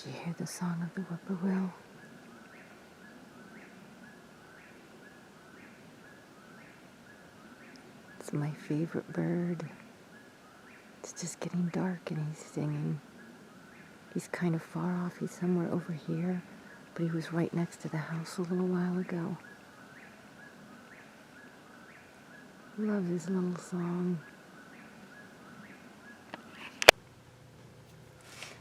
you hear the song of the whippoorwill? It's my favorite bird. It's just getting dark and he's singing. He's kind of far off. He's somewhere over here, but he was right next to the house a little while ago. Love his little song.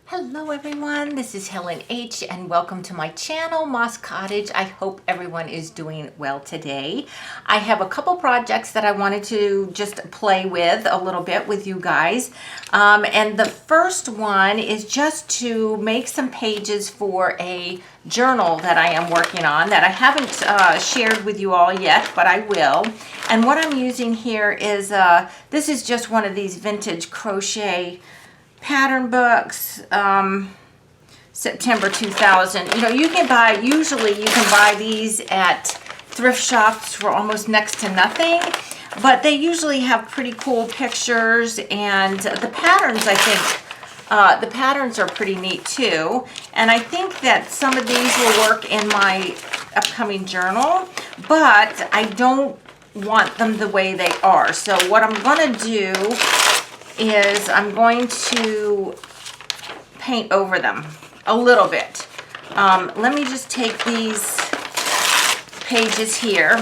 Hello everyone, this is Helen H. and welcome to my channel, Moss Cottage. I hope everyone is doing well today. I have a couple projects that I wanted to just play with a little bit with you guys. And the first one is just to make some pages for a journal that I am working on that I haven't shared with you all yet, but I will. And what I'm using here is, this is just one of these vintage crochet pattern books, September 2000. You know, usually you can buy these at thrift shops for almost next to nothing, but they usually have pretty cool pictures, and the patterns, I think, the patterns are pretty neat too. And I think that some of these will work in my upcoming journal, but I don't want them the way they are. So what I'm going to do is I'm going to paint over them a little bit. Let me just take these pages here.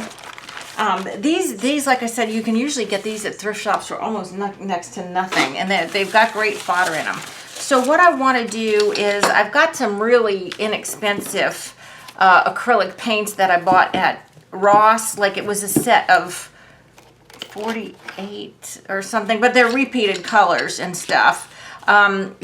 These, like I said, you can usually get these at thrift shops for almost next to nothing, and they've got great fodder in them. So what I want to do is, I've got some really inexpensive acrylic paints that I bought at Ross. Like, it was a set of 48 or something, but they're repeated colors and stuff. I'm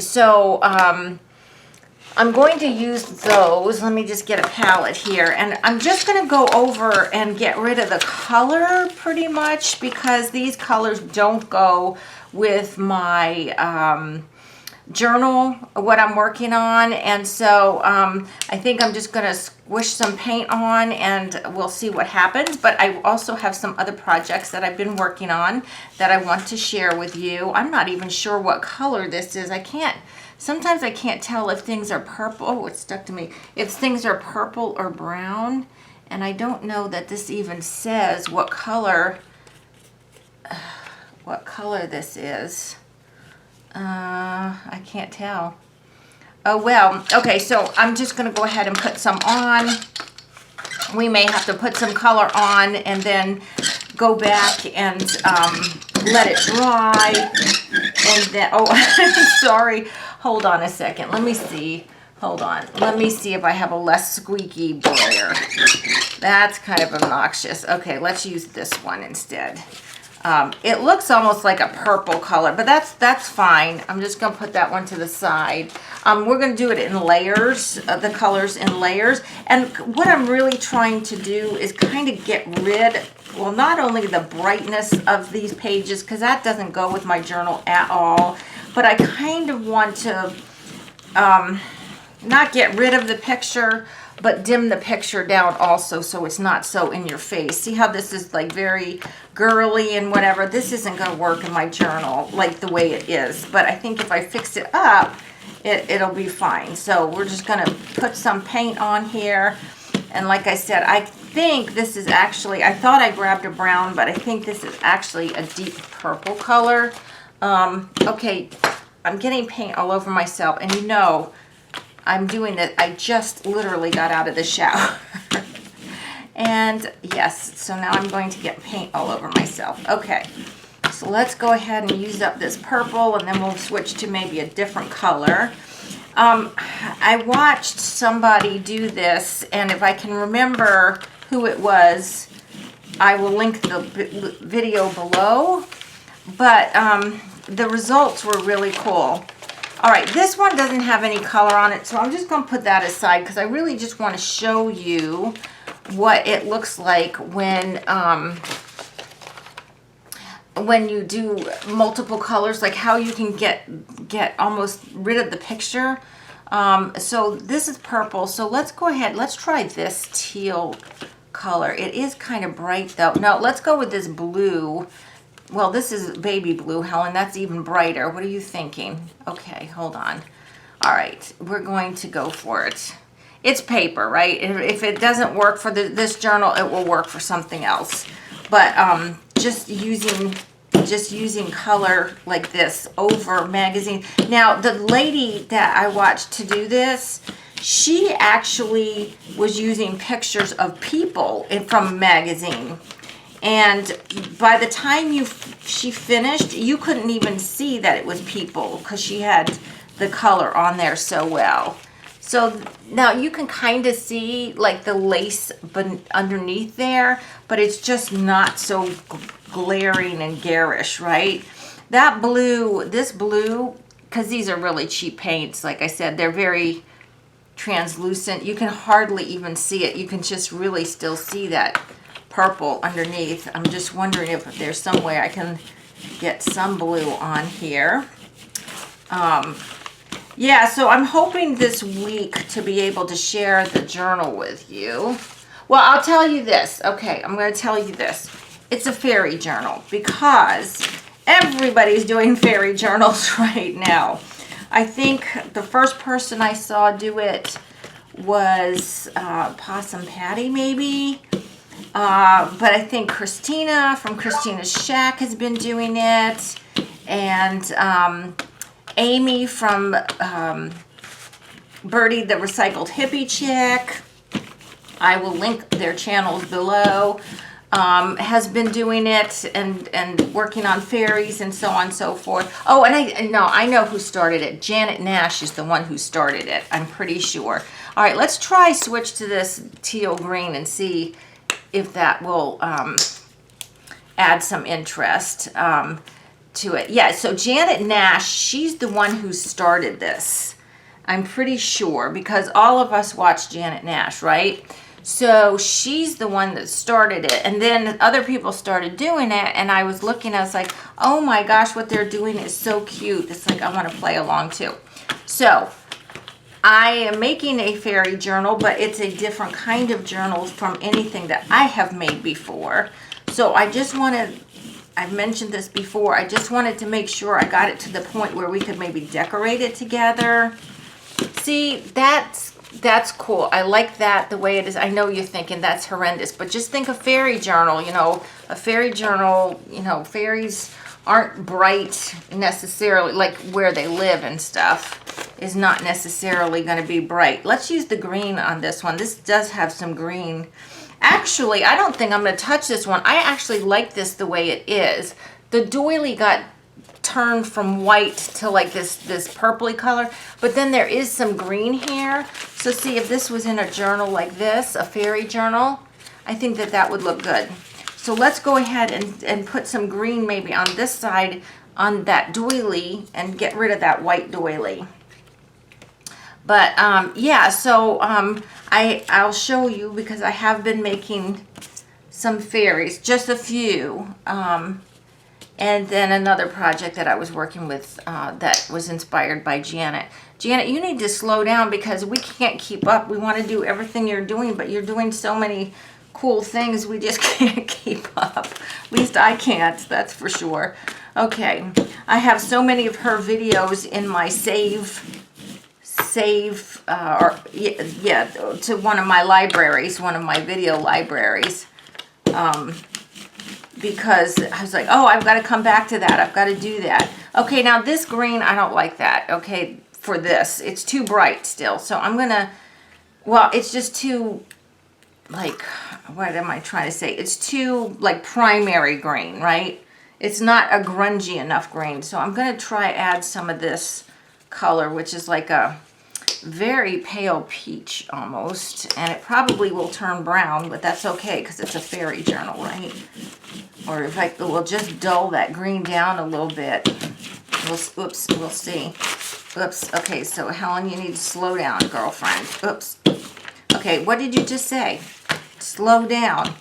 going to use those. Let me just get a palette here, and I'm just going to go over and get rid of the color pretty much, because these colors don't go with my journal, what I'm working on. And so I think I'm just going to squish some paint on and we'll see what happens. But I also have some other projects that I've been working on that I want to share with you. I'm not even sure what color this is. Sometimes I can't tell if things are purple. Oh, it stuck to me. If things are purple or brown. And I don't know that this even says what color this is. I can't tell. Oh, well, okay, so I'm just going to go ahead and put some on. We may have to put some color on and then go back and let it dry. And then, oh, I'm sorry. Hold on a second. Let me see. Hold on. Let me see if I have a less squeaky boiler. That's kind of obnoxious. Okay, let's use this one instead. It looks almost like a purple color, but that's fine. I'm just going to put that one to the side. We're going to do it in layers, the colors in layers. And what I'm really trying to do is kind of get rid, well, not only the brightness of these pages, because that doesn't go with my journal at all, but I kind of want to not get rid of the picture, but dim the picture down also, so it's not so in your face. See how this is like very girly and whatever? This isn't going to work in my journal like the way it is, but I think if I fix it up, it'll be fine. So we're just going to put some paint on here. And like I said, I think this is actually, I thought I grabbed a brown, but I think this is actually a deep purple color. Okay, I'm getting paint all over myself, and you know, I'm doing it. I just literally got out of the shower. And yes, so now I'm going to get paint all over myself. Okay, so let's go ahead and use up this purple, and then we'll switch to maybe a different color. I watched somebody do this, and if I can remember who it was, I will link the video below. But the results were really cool. All right, this one doesn't have any color on it, so I'm just going to put that aside because I really just want to show you what it looks like when you do multiple colors, like how you can get almost rid of the picture. So this is purple, so let's go ahead, let's try this teal color. It is kind of bright though. No, let's go with this blue. Well, this is baby blue, Helen. That's even brighter. What are you thinking? Okay, hold on. All right, we're going to go for it. It's paper, right? If it doesn't work for this journal, it will work for something else. But just using color like this over magazine. Now, the lady that I watched to do this, she actually was using pictures of people from a magazine. And by the time she finished, you couldn't even see that it was people because she had the color on there so well. So now you can kind of see like the lace underneath there, but it's just not so glaring and garish, right? That blue, this blue, because these are really cheap paints, like I said, they're very translucent. You can hardly even see it. You can just really still see that purple underneath. I'm just wondering if there's some way I can get some blue on here. Yeah, so I'm hoping this week to be able to share the journal with you. Well, I'll tell you this. Okay, I'm going to tell you this. It's a fairy journal because everybody's doing fairy journals right now. I think the first person I saw do it was Possum Patty, maybe. But I think Christina from Christina's Shack has been doing it. And Amy from Birdie the Recycled Hippie Chick, I will link their channels below, has been doing it and working on fairies and so on and so forth. Oh, and I know who started it. Janet Nash is the one who started it, I'm pretty sure. All right, let's try switch to this teal green and see if that will add some interest to it. Yeah, so Janet Nash, she's the one who started this. I'm pretty sure because all of us watch Janet Nash, right? So she's the one that started it. And then other people started doing it and I was looking, I was like, oh my gosh, what they're doing is so cute. It's like, I want to play along too. So I am making a fairy journal, but it's a different kind of journal from anything that I have made before. So I just wanted, I've mentioned this before, I just wanted to make sure I got it to the point where we could maybe decorate it together. See, that's cool. I like that the way it is. I know you're thinking that's horrendous, but just think a fairy journal, you know, a fairy journal, you know, fairies aren't bright necessarily, like where they live and stuff is not necessarily going to be bright. Let's use the green on this one. This does have some green. Actually, I don't think I'm going to touch this one. I actually like this the way it is. The doily got turned from white to like this purpley color, but then there is some green here. So see, if this was in a journal like this, a fairy journal, I think that would look good. So let's go ahead and put some green maybe on this side on that doily and get rid of that white doily. But yeah, so I'll show you because I have been making some fairies, just a few. And then another project that I was working with that was inspired by Janet. Janet, you need to slow down because we can't keep up. We want to do everything you're doing, but you're doing so many cool things, we just can't keep up. At least I can't, that's for sure. Okay, I have so many of her videos in my save to one of my libraries, one of my video libraries. Because I was like, oh, I've got to come back to that. I've got to do that. Okay, now this green, I don't like that. Okay, for this, it's too bright still. So I'm going to, well, it's just too, like, what am I trying to say? It's too, like, primary green, right? It's not a grungy enough green. So I'm going to try add some of this color, which is like a very pale peach almost. And it probably will turn brown, but that's okay because it's a fairy journal, right? Or if we'll just dull that green down a little bit. Oops, we'll see. Oops, okay, so Helen, you need to slow down, girlfriend. Oops. Okay, what did you just say? Slow down.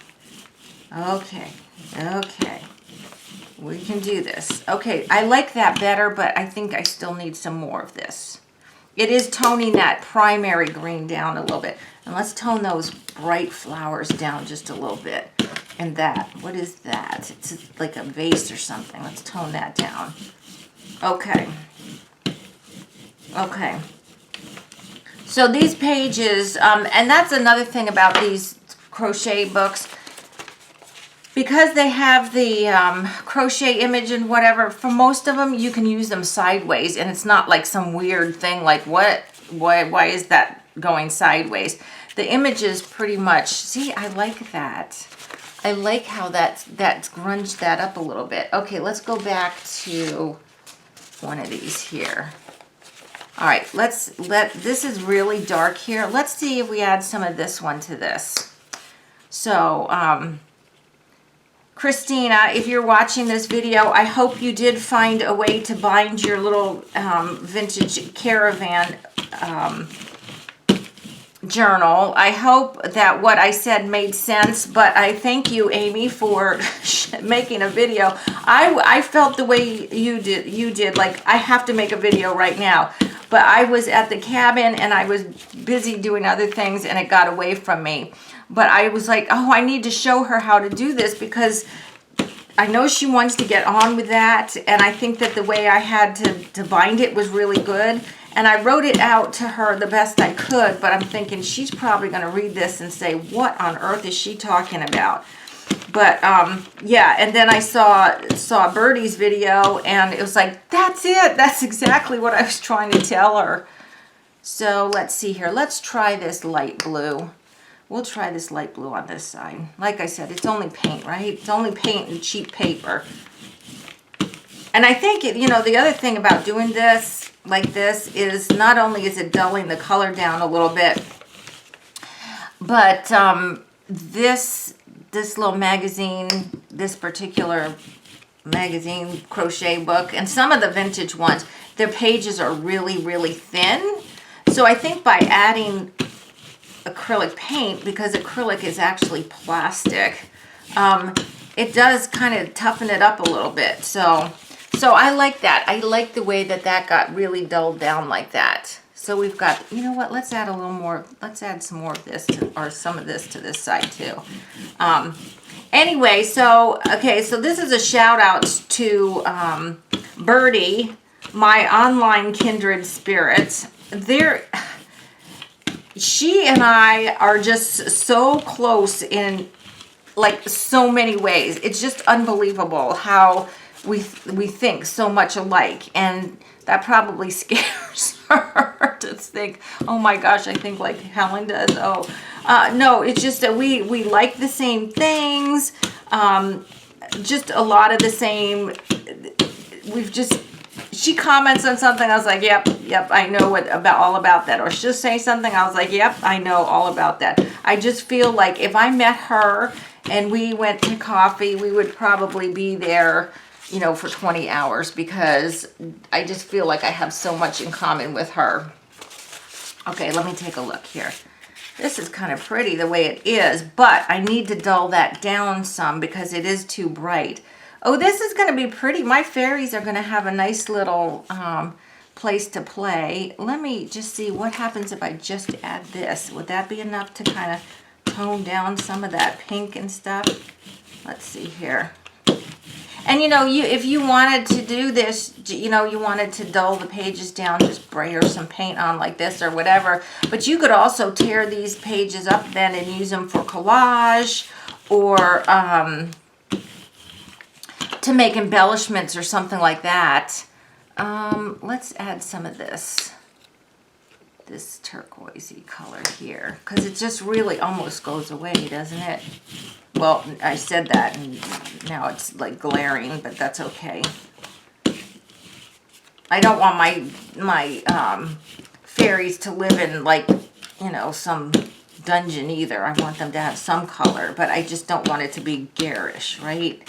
Okay, okay. We can do this. Okay, I like that better, but I think I still need some more of this. It is toning that primary green down a little bit. And let's tone those bright flowers down just a little bit. And that, what is that? It's like a vase or something. Let's tone that down. Okay. Okay. So these pages, and that's another thing about these crochet books, because they have the crochet image and whatever, for most of them, you can use them sideways, and it's not like some weird thing like, why is that going sideways? The image is pretty much, see, I like that. I like how that's grunged that up a little bit. Okay, let's go back to one of these here. All right, this is really dark here. Let's see if we add some of this one to this. So, Christina, if you're watching this video, I hope you did find a way to bind your little vintage caravan journal. I hope that what I said made sense, but I thank you, Amy, for making a video. I felt the way you did, like I have to make a video right now, but I was at the cabin and I was busy doing other things and it got away from me. But I was like, oh, I need to show her how to do this because I know she wants to get on with that, and I think that the way I had to bind it was really good. And I wrote it out to her the best I could, but I'm thinking she's probably going to read this and say, what on earth is she talking about? But yeah, and then I saw Birdie's video, and it was like, that's it. That's exactly what I was trying to tell her. So let's see here. Let's try this light blue. We'll try this light blue on this side. Like I said, it's only paint, right? It's only paint and cheap paper. And I think, you know, the other thing about doing this like this is not only is it dulling the color down a little bit, but this little magazine, this particular magazine crochet book, and some of the vintage ones, their pages are really, really thin. So I think by adding acrylic paint, because acrylic is actually plastic, it does kind of toughen it up a little bit. So I like that. I like the way that got really dulled down like that. So we've got, you know what, let's add a little more, let's add some more of this or some of this to this side too. Anyway, so, okay, so this is a shout out to Birdie, my online kindred spirit. She and I are just so close in like so many ways. It's just unbelievable how we think so much alike, and that probably scares her to think, oh my gosh, I think like Helen does. Oh, no, it's just that we like the same things, just a lot of the same. She comments on something, I was like, yep, I know all about that. Or she'll say something, I was like, yep, I know all about that. I just feel like if I met her and we went to coffee, we would probably be there, you know, for 20 hours, because I just feel like I have so much in common with her. Okay, let me take a look here. This is kind of pretty the way it is, but I need to dull that down some because it is too bright. Oh, this is going to be pretty. My fairies are going to have a nice little place to play. Let me just see what happens if I just add this. Would that be enough to kind of tone down some of that pink and stuff? Let's see here. And you know, if you wanted to do this, you know, you wanted to dull the pages down, just brayer some paint on like this or whatever. But you could also tear these pages up then and use them for collage or to make embellishments or something like that. Let's add some of this turquoisey color here, because it just really almost goes away, doesn't it? Well, I said that and now it's like glaring, but that's okay. I don't want my fairies to live in like, you know, some dungeon either. I want them to have some color, but I just don't want it to be garish, right?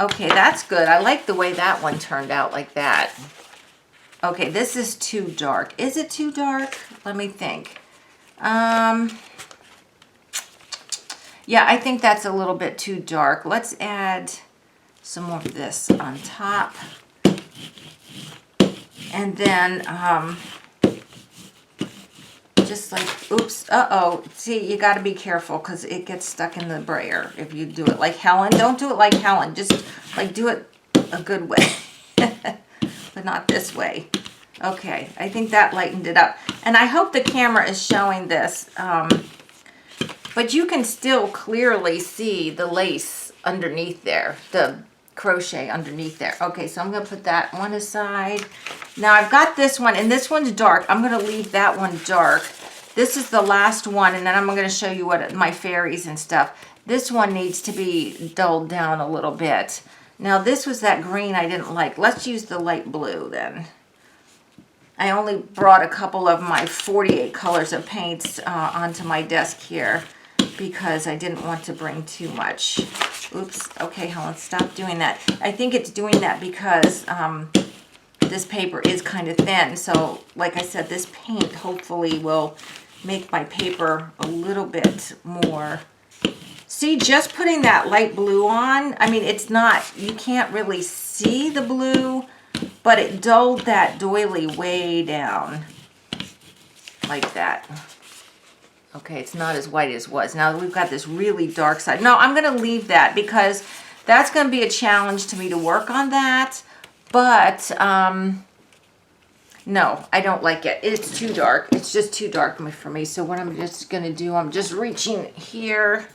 Okay, that's good. I like the way that one turned out like that. Okay, this is too dark. Is it too dark? Let me think. Yeah, I think that's a little bit too dark. Let's add some more of this on top. And then, just like, oops, uh-oh. See, you got to be careful because it gets stuck in the brayer if you do it like Helen. Don't do it like Helen. Just, like, do it a good way. But not this way. Okay, I think that lightened it up. And I hope the camera is showing this. But you can still clearly see the lace underneath there, the crochet underneath there. Okay, so I'm going to put that one aside. Now I've got this one, and this one's dark. I'm going to leave that one dark. This is the last one, and then I'm going to show you what my fairies and stuff. This one needs to be dulled down a little bit. Now this was that green I didn't like. Let's use the light blue then. I only brought a couple of my 48 colors of paints onto my desk here because I didn't want to bring too much. Oops. Okay, Helen, stop doing that. I think it's doing that because this paper is kind of thin. So, like I said, this paint hopefully will make my paper a little bit more. See, just putting that light blue on, I mean, it's not, you can't really see the blue, but it dulled that doily way down like that. Okay, it's not as white as it was. Now we've got this really dark side. No, I'm going to leave that because that's going to be a challenge to me to work on that. But, no, I don't like it. It's too dark. It's just too dark for me. So what I'm just going to do, I'm just reaching here.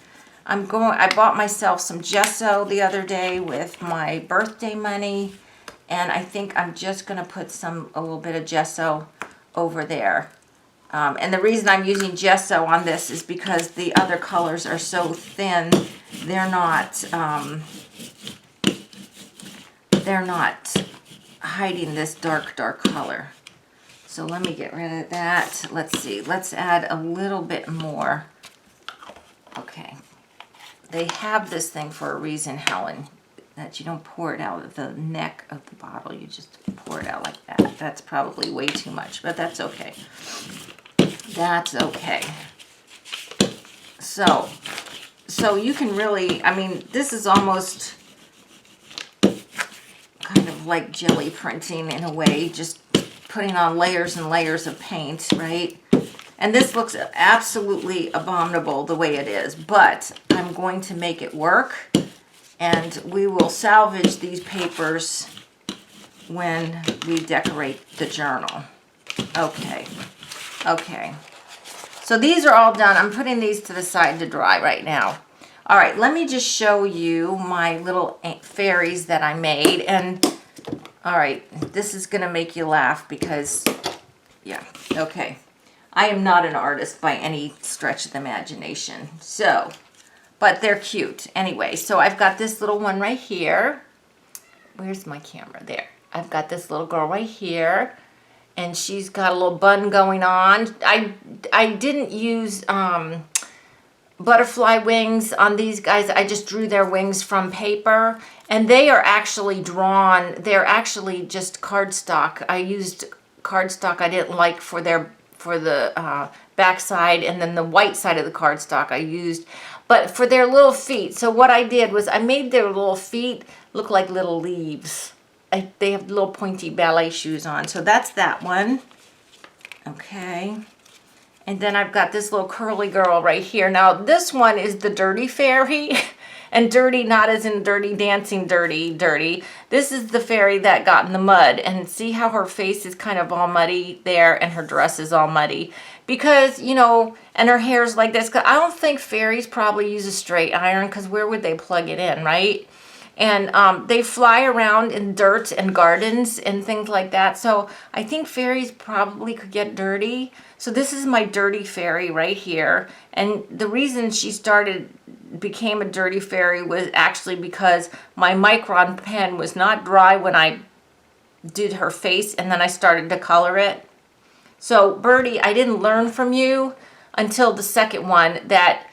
I bought myself some gesso the other day with my birthday money. And I think I'm just going to put a little bit of gesso over there. And the reason I'm using gesso on this is because the other colors are so thin, they're not hiding this dark color. So let me get rid of that. Let's see, let's add a little bit more. Okay, they have this thing for a reason, Helen, that you don't pour it out of the neck of the bottle, you just pour it out like that. That's probably way too much, but that's okay. That's okay. So you can really, I mean, this is almost kind of like jelly printing in a way, just putting on layers and layers of paint, right? And this looks absolutely abominable the way it is, but I'm going to make it work, and we will salvage these papers when we decorate the journal. Okay. Okay, so these are all done. I'm putting these to the side to dry right now. All right, let me just show you my little fairies that I made. And all right, this is gonna make you laugh because, yeah, okay. I am not an artist by any stretch of the imagination. So, but they're cute. Anyway, so I've got this little one right here. Where's my camera? There. I've got this little girl right here. And she's got a little bun going on. I didn't use butterfly wings on these guys. I just drew their wings from paper. And they are actually drawn. They're actually just cardstock. I used cardstock I didn't like for the backside. And then the white side of the cardstock I used. But for their little feet. So what I did was I made their little feet look like little leaves. They have little pointy ballet shoes on. So that's that one. Okay. And then I've got this little curly girl right here. Now this one is the dirty fairy. And dirty, not as in dirty dancing dirty. This is the fairy that got in the mud. And see how her face is kind of all muddy there and her dress is all muddy. Because, you know, and her hair's like this. I don't think fairies probably use a straight iron because where would they plug it in, right? And they fly around in dirt and gardens and things like that. So I think fairies probably could get dirty. So this is my dirty fairy right here. And the reason she became a dirty fairy was actually because my Micron pen was not dry when I did her face. And then I started to color it. So Birdie, I didn't learn from you until the second one that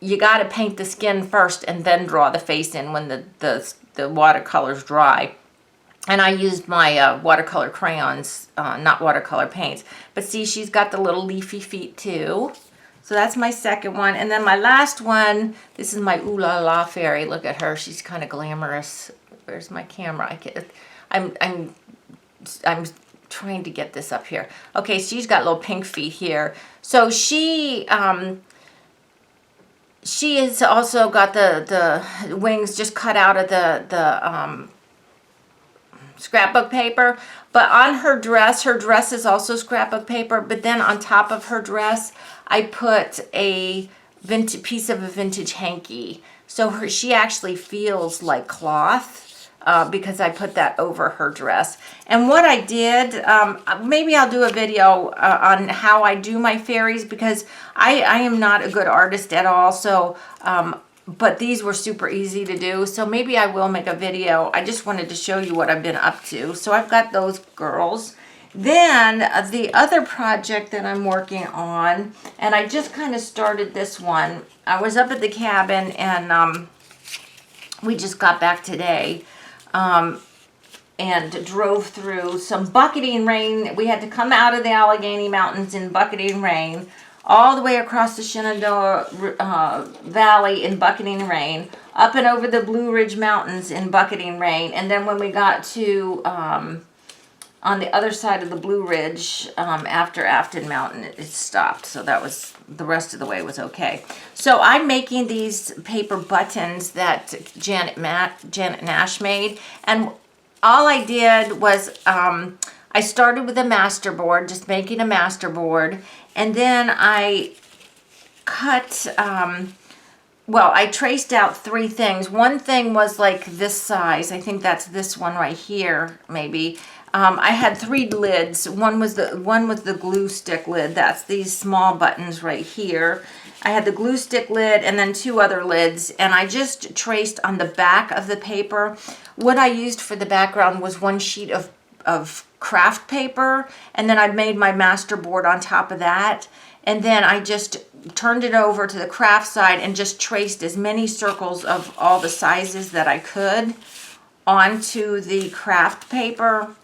you got to paint the skin first and then draw the face in when the watercolor's dry. And I used my watercolor crayons, not watercolor paints. But see, she's got the little leafy feet too. So that's my second one. And then my last one, this is my Ooh La La fairy. Look at her. She's kind of glamorous. Where's my camera? I'm trying to get this up here. Okay, she's got little pink feet here. So she has also got the wings just cut out of the scrapbook paper. But on her dress is also scrapbook paper. But then on top of her dress, I put a piece of a vintage hanky. So she actually feels like cloth. Because I put that over her dress. And what I did, maybe I'll do a video on how I do my fairies, because I am not a good artist at all. So, but these were super easy to do. So maybe I will make a video. I just wanted to show you what I've been up to. So I've got those girls. Then the other project that I'm working on, and I just kind of started this one. I was up at the cabin and we just got back today. And drove through some bucketing rain. We had to come out of the Allegheny Mountains in bucketing rain, all the way across the Shenandoah Valley in bucketing rain, up and over the Blue Ridge Mountains in bucketing rain. And then when we got to on the other side of the Blue Ridge, after Afton Mountain, it stopped. So that was, the rest of the way was okay. So I'm making these paper buttons that Janet Nash made. And all I did was, I started with a master board, just making a master board. And then I cut, well, I traced out 3 things. One thing was like this size. I think that's this one right here, maybe. I had 3 lids. One was the glue stick lid. That's these small buttons right here. I had the glue stick lid and then 2 other lids, and I just traced on the back of the paper. What I used for the background was 1 sheet of craft paper, and then I made my master board on top of that. And then I just turned it over to the craft side and just traced as many circles of all the sizes that I could onto the craft paper.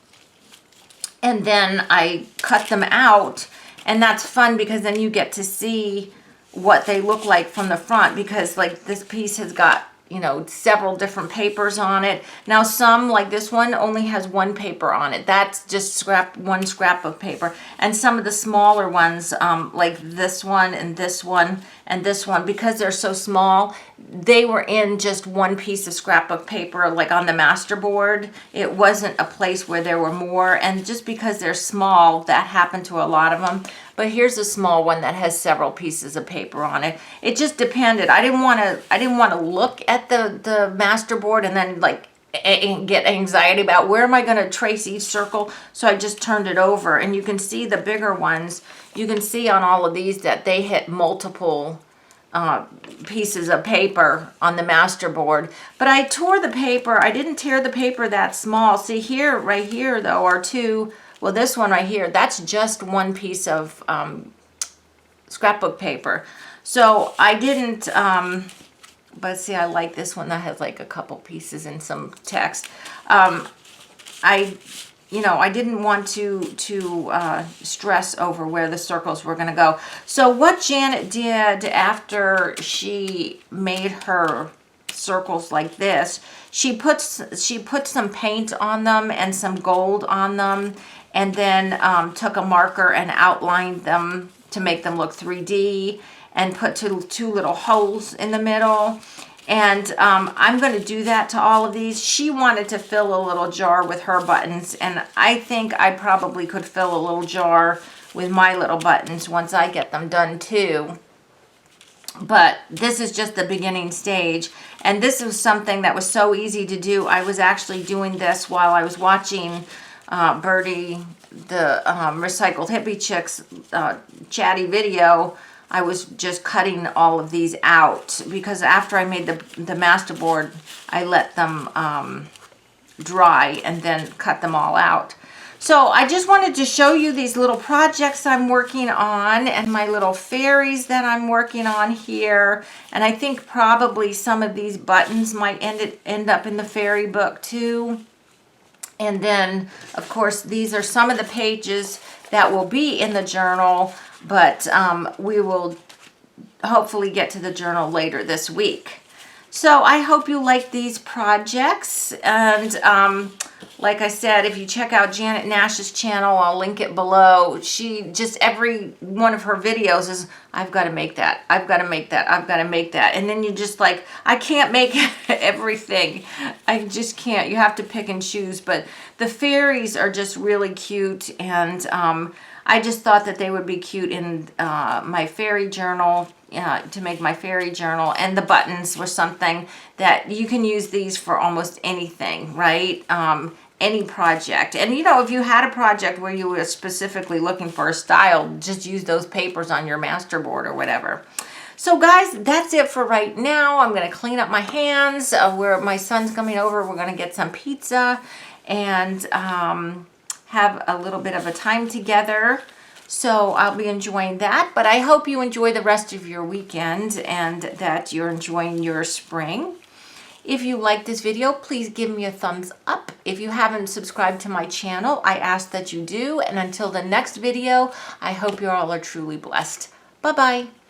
And then I cut them out, and that's fun because then you get to see what they look like from the front, because like this piece has got, you know, several different papers on it. Now some, like this one, only has 1 paper on it. That's just one scrap of paper. And some of the smaller ones, like this one and this one and this one, because they're so small, they were in just 1 piece of scrapbook paper, like on the master board. It wasn't a place where there were more, and just because they're small, that happened to a lot of them. But here's a small one that has several pieces of paper on it. It just depended. I didn't want to look at the master board and then like get anxiety about where am I going to trace each circle. So I just turned it over, and you can see the bigger ones. You can see on all of these that they hit multiple pieces of paper on the master board. But I tore the paper. I didn't tear the paper that small. See here, right here though, are 2. Well, this one right here, that's just 1 piece of scrapbook paper. So I didn't, but see, I like this one that has like a couple pieces and some text. I didn't want to stress over where the circles were going to go. So what Janet did after she made her circles like this, she put some paint on them and some gold on them, and then took a marker and outlined them to make them look 3D, and put two little holes in the middle. And I'm going to do that to all of these. She wanted to fill a little jar with her buttons, and I think I probably could fill a little jar with my little buttons once I get them done too. But this is just the beginning stage, and this was something that was so easy to do. I was actually doing this while I was watching Birdie, the Recycled Hippie Chick's chatty video. I was just cutting all of these out, because after I made the master board, I let them dry and then cut them all out. So I just wanted to show you these little projects I'm working on, and my little fairies that I'm working on here. And I think probably some of these buttons might end up in the fairy book too. And then, of course, these are some of the pages that will be in the journal, but we will hopefully get to the journal later this week. So I hope you like these projects, and like I said, if you check out Janet Nash's channel, I'll link it below. She just, every one of her videos is, I've got to make that, I've got to make that, I've got to make that. And then you just like, I can't make everything. I just can't. You have to pick and choose. But the fairies are just really cute, and I just thought that they would be cute in my fairy journal, to make my fairy journal. And the buttons were something that you can use these for almost anything, right? Any project. And you know, if you had a project where you were specifically looking for a style, just use those papers on your masterboard or whatever. So guys, that's it for right now. I'm going to clean up my hands. Where my son's coming over, we're going to get some pizza and have a little bit of a time together. So I'll be enjoying that. But I hope you enjoy the rest of your weekend and that you're enjoying your spring. If you like this video, please give me a thumbs up. If you haven't subscribed to my channel, I ask that you do. And until the next video, I hope you all are truly blessed. Bye-bye.